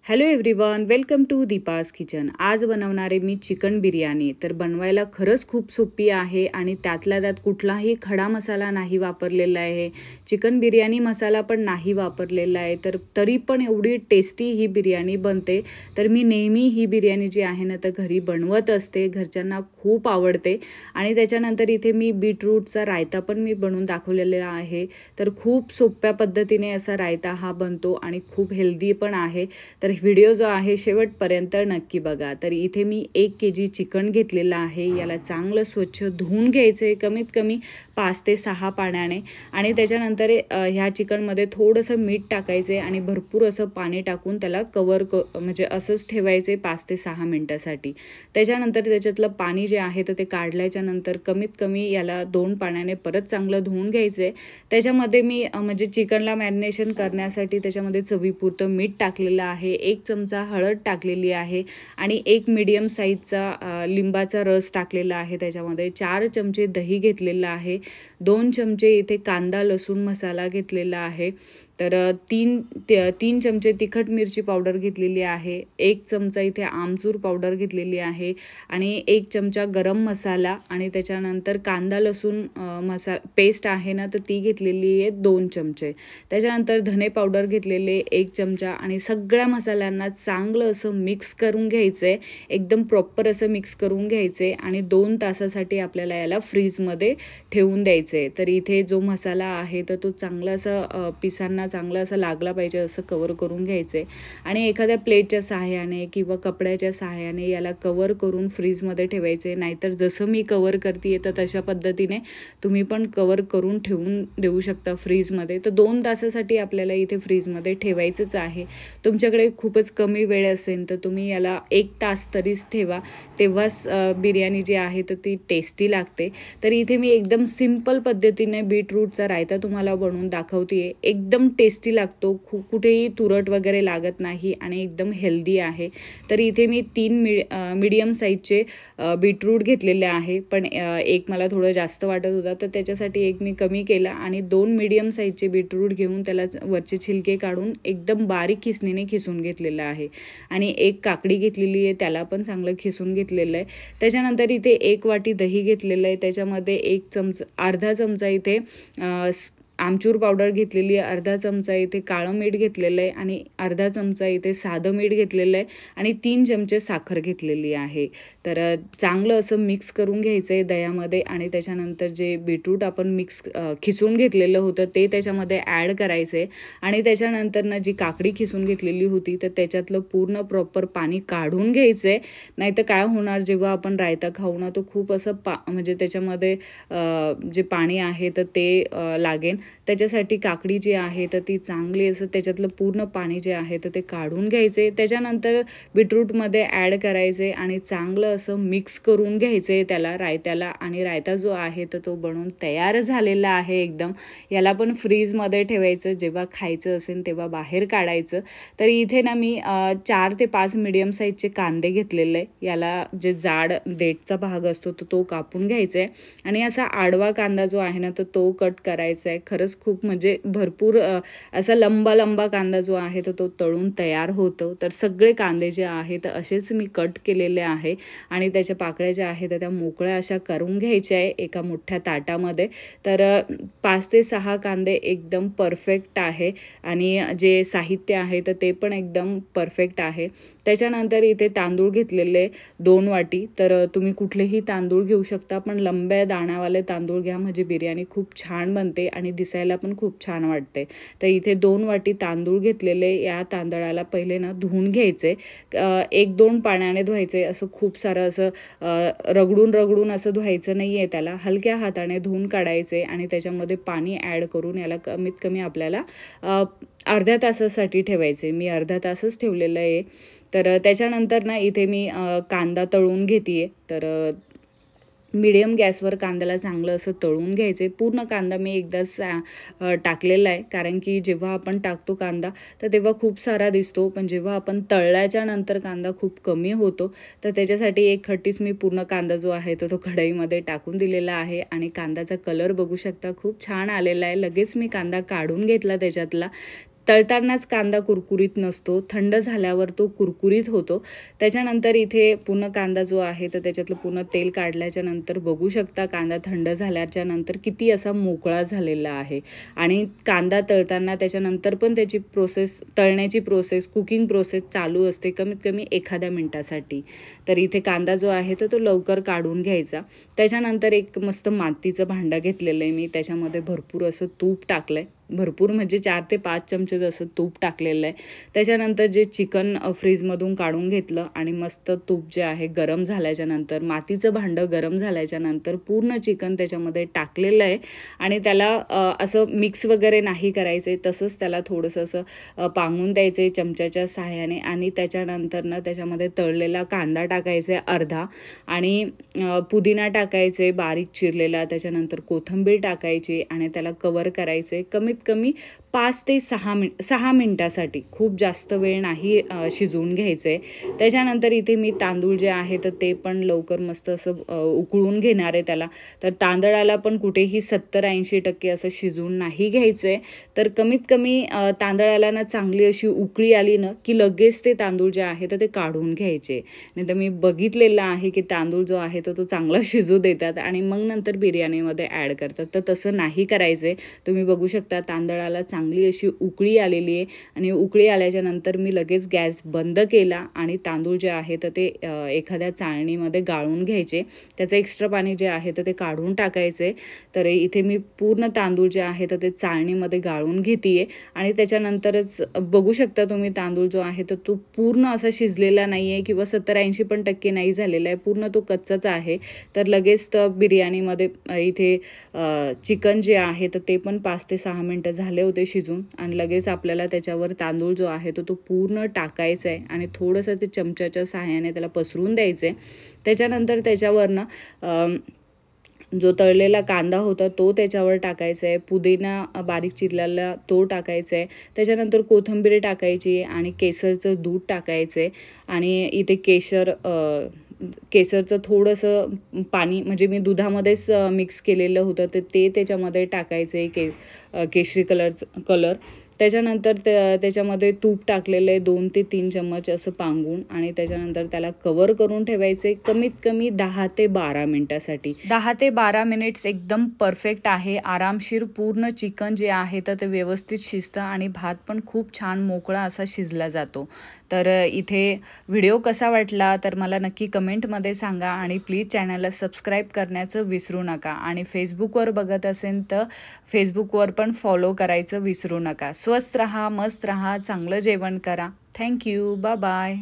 Hello everyone, welcome to Deepa's kitchen. आज बनवणारे मी chicken biryani. तर बनवायला खरंच खूप सोपी आहे आणि त्यातल्या त्यात कुठलाही खडा मसाला नाही वापरलेला आहे, चिकन बिर्याणी मसाला पण नाही वापरलेला आहे। तरी पण एवढी टेस्टी ही बिर्याणी बनते। तर मी नेहमी ही बिर्याणी जी आहे ना तर घरी बनवत असते, घरच्यांना खूप आवडते। आणि त्याच्यानंतर इथे मी बीटरूटचा रायता पण मी बनवून दाखवलेला आहे। तर खूप सोप्या पद्धतीने असा रायता हा बनतो आणि खूप हेल्दी पण आहे। तर व्हिडिओ जो आहे शेवटपर्यंत नक्की बघा। तर इथे मी 1 kg चिकन घेतलेलं आहे। याला चांगलं स्वच्छ धुवून घ्यायचे कमीत कमी 5 ते 6 पाण्याने। आणि त्याच्यानंतर ह्या चिकनमध्ये थोडंसं मीठ टाकायचे आणि भरपूर असं पाणी टाकून त्याला म्हणजे असंच ठेवायचे 5 ते 6 मिनिटासाठी। त्याच्यानंतर त्याच्यातलं पाणी जे आहे तर ते काढल्याच्या नंतर कमीत कमी याला 2 पाण्याने परत चांगलं धुवून घ्यायचे। त्याच्यामध्ये मी म्हणजे चिकनला मॅरिनेशन करण्यासाठी त्याच्यामध्ये चवीपुरतं मीठ टाकलेलं आहे, 1 चमचा हळद टाकलेली आहे आणि 1 मीडियम साईजचा लिंबाचा रस टाकलेला आहे। त्याच्यामध्ये 4 चमचे दही घेतलेलं आहे, 2 चमचे इथे कांदा लसूण मसाला घेतलेला आहे। तर 3 चमचे तिखट मिरची पावडर घेतलेली आहे, 1 चमचा इथे आमचूर पावडर घेतलेली आहे आणि 1 चमचा गरम मसाला आणि त्याच्यानंतर कांदा लसूण पेस्ट आहे ना तर ती घेतलेली आहे 2 चमचे। त्याच्यानंतर धने पावडर घेतलेले 1 चमचा आणि सगळ्या मसाल्यांना चांगलं असं मिक्स करून घ्यायचं, एकदम प्रॉपर असं मिक्स करून घ्यायचे आणि 2 तासासाठी आपल्याला याला फ्रीजमध्ये ठेवून द्यायचे। तर इथे जो मसाला आहे तर तो चांगला असा पिसांना चांगला असा लागला पाहिजे असं कवर करून घ्यायचे आणि एखाद्या प्लेटच्या सहाय्याने किंवा कपड्याच्या सहाय्याने याला कवर करून फ्रीजमध्ये ठेवायचे। नाहीतर जसं मी कवर करते तर तशा पद्धतीने तुम्ही पण कवर करून ठेवून देऊ शकता फ्रीजमध्ये। तर 2 तासासाठी आपल्याला इथे फ्रीजमध्ये ठेवायचंच आहे। तुमच्याकडे खूपच कमी वेळ असेल तर तुम्ही याला 1 तास तरीच ठेवा, तेव्हाच बिर्याणी जी आहे तर ती टेस्टी लागते। तर इथे मी एकदम सिंपल पद्धतीने बीटरूटचा रायता तुम्हाला बनवून दाखवते, एकदम टेस्टी लागतो, कुठेही तुरट वगैरे लागत नाही आणि एकदम हेल्दी आहे। तर इथे मी 3 मीडियम साईजचे बीटरूट घेतलेले आहे, पण एक मला थोडं जास्त वाटत होता तर त्याच्यासाठी एक मी कमी केला आणि 2 मीडियम साईजचे बीटरूट घेऊन त्याला वरचे छिलके काढून एकदम बारीक खिसणीने खिसून घेतलेलं आहे आणि 1 काकडी घेतलेली आहे, त्याला पण चांगलं खिसून घेतलेलं आहे। त्याच्यानंतर इथे 1 वाटी दही घेतलेलं आहे, त्याच्यामध्ये अर्धा चमचा इथे आमचूर पावडर घेतलेली आहे, अर्धा चमचा इथे काळं मीठ घेतलेलं आहे आणि अर्धा चमचा इथे साधं मीठ घेतलेलं आहे आणि 3 चमचे साखर घेतलेली आहे। तर चांगलं असं मिक्स करून घ्यायचं आहे दह्यामध्ये आणि त्याच्यानंतर जे बीटरूट आपण खिसून घेतलेलं होतं ते त्याच्यामध्ये ॲड करायचं आहे आणि त्याच्यानंतर ना जी काकडी खिसून घेतलेली होती तर त्याच्यातलं पूर्ण प्रॉपर पाणी काढून घ्यायचं आहे। नाहीतर काय होणार, जेव्हा आपण रायता खाऊ ना तो खूप असं म्हणजे त्याच्यामध्ये जे पाणी आहे तर ते लागेल। त्याच्यासाठी काकडी जी आहे तर ती चांगली असं त्याच्यातलं पूर्ण पाणी जे आहे तर ते काढून घ्यायचे। त्याच्यानंतर बीटरूटमध्ये ॲड करायचे आणि चांगलं असं मिक्स करून घ्यायचे त्याला रायत्याला आणि रायता जो आहे तर तो बनवून तयार झालेला आहे एकदम। याला पण फ्रीजमध्ये ठेवायचं, जेव्हा खायचं असेल तेव्हा बाहेर काढायचं। तर इथे ना मी 4 ते 5 मीडियम साईजचे कांदे घेतलेले आहे, याला जे जाड देठचा भाग असतो तो कापून घ्यायचा आहे आणि असा आडवा कांदा जो आहे ना तर तो कट करायचा आहे। खरंच खूप म्हणजे भरपूर असा लंबा कांदा जो आहे तर तो तळून तयार होतो। तर सगळे कांदे जे आहे तर असेच मी कट केलेले आहे आणि त्याच्या पाकळ्या ज्या आहेत त्या मोकळ्या अशा करून घ्यायच्या आहे एका मोठ्या ताटामध्ये। तर 5 ते 6 कांदे एकदम परफेक्ट आहे आणि जे साहित्य आहे तर ते पण एकदम परफेक्ट आहे। त्याच्यानंतर इथे तांदूळ घेतलेले 2 वाटी, तर तुम्ही कुठलेही तांदूळ घेऊ शकता, पण लंब्या दाण्यावाले तांदूळ घ्या म्हणजे बिर्याणी खूप छान बनते आणि दिसायला पण खूप छान वाटते। तर इथे 2 वाटी तांदूळ घेतलेले, या तांदळाला पहिले ना धुवून घ्यायचे, 1-2 पाण्याने धुवायचे, असं खूप सारं असं रगडून असं धुवायचं नाही आहे, त्याला हलक्या हाताने धुवून काढायचे आणि त्याच्यामध्ये पाणी ॲड करून याला कमीत कमी आपल्याला अर्ध्या तासासाठी ठेवायचे। मी अर्धा तासच ठेवलेलं आहे। तर त्याच्यानंतर ना इथे मी कांदा तळून घेते, तर मीडियम गॅसवर कांद्याला चांगलं असं तळून घ्यायचे। पूर्ण कांदा मी एकदाच टाकलेला आहे, कारण की जेव्हा आपण टाकतो कांदा तर तेव्हा खूप सारा दिसतो, पण जेव्हा आपण तळल्याच्या नंतर कांदा खूप कमी होतो। तर त्याच्यासाठी एक खट्टीस मी पूर्ण कांदा जो आहे तो कढईमध्ये टाकून दिलेला आहे आणि कांद्याचा कलर बघू शकता खूप छान आलेला आहे। लगेच मी कांदा काढून घेतला त्याच्यातला। तळतानाच कांदा कुरकुरीत नसतो, थंड झाल्यावर तो कुरकुरीत होतो. त्याच्यानंतर इथे पूर्ण कांदा जो आहे तर त्याच्यातलं पूर्ण तेल काढल्याच्या नंतर बघू शकता कांदा थंड झाल्याच्या नंतर किती असा मोकळा झालेला आहे. आणि कांदा तळताना त्याच्यानंतर पण त्याची तळण्याची प्रोसेस, कुकिंग प्रोसेस चालू असते कमीत कमी एखाद्या मिनटासाठी. तर इथे कांदा जो आहे तर तो लवकर काढून घ्यायचा. त्याच्यानंतर एक मस्त मातीचं भांडं घेतलेलं आहे मी, त्याच्यामध्ये भरपूर असं तूप टाकलं आहे. भरपूर म्हणजे 4 ते 5 चमचे असं तूप टाकलेलं आहे. त्याच्यानंतर जे चिकन फ्रीजमधून काढून घेतलं आणि मस्त तूप जे आहे गरम झाल्याच्या नंतर, मातीचं भांडं गरम झाल्याच्या नंतर पूर्ण चिकन त्याच्यामध्ये टाकलेलं आहे. आणि त्याला असं मिक्स वगैरे नाही करायचं आहे, तसंच त्याला थोडंसं असं पांगून द्यायचं आहे चमच्याच्या सहाय्याने. आणि त्याच्यानंतर त्याच्यामध्ये तळलेला कांदा टाकायचा आहे अर्धा, आणि पुदिना टाकायचे बारीक चिरलेला, त्याच्यानंतर कोथिंबीर टाकायची आणि त्याला कवर करायचे कमीत कमी 5 ते 6 मिनटासाठी. खूप जास्त वेळ नाही शिजवून घ्यायचं आहे. त्याच्यानंतर इथे मी तांदूळ जे आहे तर ते पण लवकर मस्त असं उकळून घेणार आहे त्याला. तर तांदळाला पण कुठेही 70-80% असं शिजवून नाही घ्यायचं आहे. तर कमीत कमी तांदळाला ना चांगली अशी उकळी आली ना की लगेच ते तांदूळ जे आहे तर ते काढून घ्यायचे. नाही तर मी बघितलेलं आहे की तांदूळ जो आहे तर तो चांगला शिजू देतात आणि मग नंतर बिर्याणीमध्ये ॲड करतात. तर तसं नाही करायचं आहे. तुम्ही बघू शकता तांदळाला चांगली अशी उकळी आलेली आहे आणि उकळी आल्याच्या नंतर मी लगेच गॅस बंद केला आणि तांदूळ जे आहे तर ते एखाद्या चाळणीमध्ये गाळून घ्यायचे. त्याचं एक्स्ट्रा पाणी जे आहे तर ते काढून टाकायचे. तर इथे मी पूर्ण तांदूळ जे आहे तर ते चाळणीमध्ये गाळून घेते आणि त्याच्यानंतरच बघू शकता तुम्ही तांदूळ जो आहे तर तो पूर्ण असा शिजलेला नाही आहे किंवा 70-80% नाही झालेला आहे, पूर्ण तो कच्चाच आहे. तर लगेच तर बिर्याणीमध्ये इथे चिकन जे आहे तर ते पण 5 ते 6 मिनटं झाले होते शिजून. आणि लगेच आपल्याला त्याच्यावर तांदूळ जो आहे तो पूर्ण टाकायचा आहे आणि थोडंसं ते चमच्याच्या सहाय्याने त्याला पसरून द्यायचं आहे. त्याच्यानंतर त्याच्यावरनं जो तळलेला कांदा होता तो त्याच्यावर टाकायचा आहे, पुदिना बारीक चिरलेला तो टाकायचा आहे. त्याच्यानंतर कोथिंबीर टाकायची आणि केसरचं दूध टाकायचं आहे. आणि इथे केसरचं थोडंसं पाणी म्हणजे मी दुधामध्येच मिक्स केलेलं होतं तर ते त्याच्यामध्ये टाकायचं आहे, केशरी कलर. त्याच्यानंतर त्याच्यामध्ये तूप टाकलेलं आहे 2 ते 3 चम्मच असं पांगून आणि त्याच्यानंतर त्याला कवर करून ठेवायचं आहे कमीत कमी 10 ते 12 मिनटासाठी. 10 ते 12 मिनिट्स एकदम परफेक्ट आहे. आरामशीर पूर्ण चिकन जे आहे तर ते व्यवस्थित शिजतं आणि भात पण खूप छान मोकळा असा शिजला जातो. तर इथे व्हिडिओ कसा वाटला तर मला नक्की कमेंटमध्ये सांगा आणि प्लीज चॅनलला सबस्क्राईब करण्याचं विसरू नका. आणि फेसबुकवर बघत असेल तर फेसबुकवर पण फॉलो करायचं विसरू नका. स्वस्त रहा, मस्त रहा, चांगलं जेवण करा. थँक्यू. Bye bye.